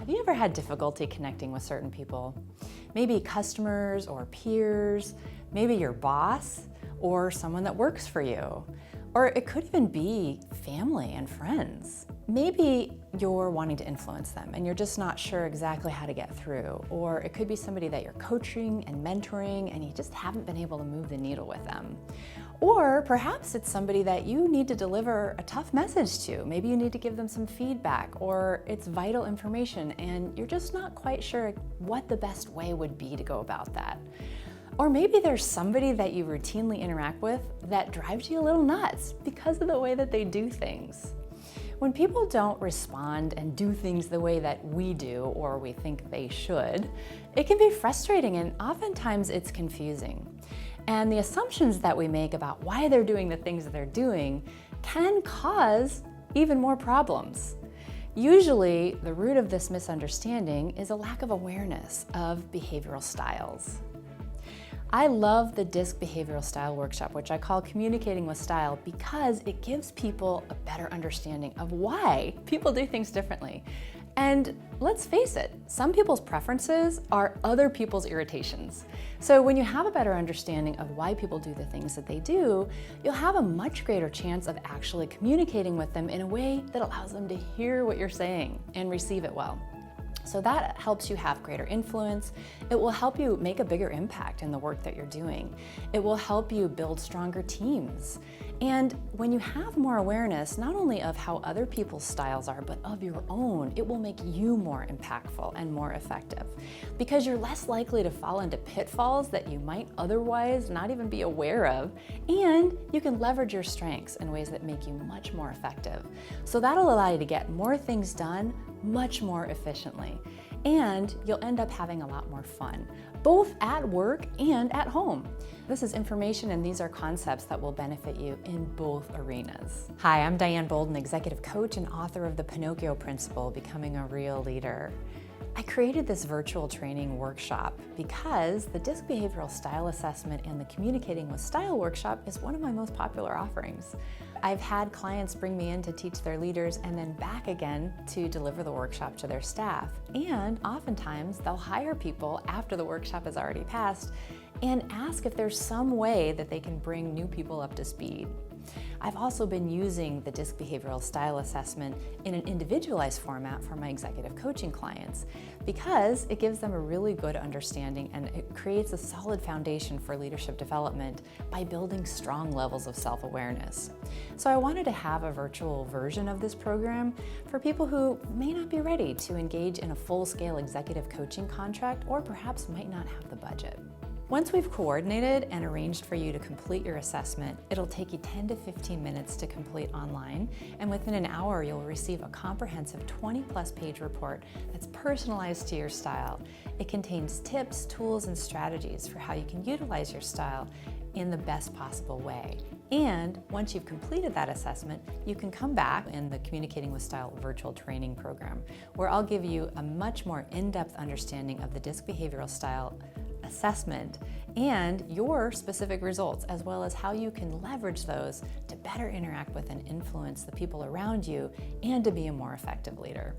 Have you ever had difficulty connecting with certain people? Maybe customers or peers, maybe your boss or someone that works for you. Or it could even be family and friends. Maybe you're wanting to influence them and you're just not sure exactly how to get through. Or it could be somebody that you're coaching and mentoring and you just haven't been able to move the needle with them. Or perhaps it's somebody that you need to deliver a tough message to. Maybe you need to give them some feedback, or it's vital information and you're just not quite sure what the best way would be to go about that. Or maybe there's somebody that you routinely interact with that drives you a little nuts because of the way that they do things. When people don't respond and do things the way that we do or we think they should, it can be frustrating and oftentimes it's confusing. And the assumptions that we make about why they're doing the things that they're doing can cause even more problems. Usually, the root of this misunderstanding is a lack of awareness of behavioral styles. I love the DISC Behavioral Style Workshop, which I call Communicating with Style, because it gives people a better understanding of why people do things differently. And let's face it, some people's preferences are other people's irritations. So when you have a better understanding of why people do the things that they do, you'll have a much greater chance of actually communicating with them in a way that allows them to hear what you're saying and receive it well. So that helps you have greater influence. It will help you make a bigger impact in the work that you're doing. It will help you build stronger teams. And when you have more awareness, not only of how other people's styles are, but of your own, it will make you more impactful and more effective. Because you're less likely to fall into pitfalls that you might otherwise not even be aware of, and you can leverage your strengths in ways that make you much more effective. So that'll allow you to get more things done much more efficiently. And you'll end up having a lot more fun, both at work and at home. This is information and these are concepts that will benefit you in both arenas. Hi, I'm Diane Bolden, executive coach and author of the Pinocchio Principle, Becoming a Real Leader. I created this virtual training workshop because the DISC Behavioral Style Assessment and the Communicating with Style workshop is one of my most popular offerings. I've had clients bring me in to teach their leaders and then back again to deliver the workshop to their staff. And oftentimes they'll hire people after the workshop has already passed and ask if there's some way that they can bring new people up to speed. I've also been using the DISC Behavioral Style Assessment in an individualized format for my executive coaching clients because it gives them a really good understanding and it creates a solid foundation for leadership development by building strong levels of self-awareness. So I wanted to have a virtual version of this program for people who may not be ready to engage in a full-scale executive coaching contract or perhaps might not have the budget. Once we've coordinated and arranged for you to complete your assessment, it'll take you 10 to 15 minutes to complete online, and within an hour you'll receive a comprehensive 20-plus page report that's personalized to your style. It contains tips, tools, and strategies for how you can utilize your style in the best possible way. And once you've completed that assessment, you can come back in the Communicating with Style virtual training program, where I'll give you a much more in-depth understanding of the DISC Behavioral Style assessment and your specific results, as well as how you can leverage those to better interact with and influence the people around you and to be a more effective leader.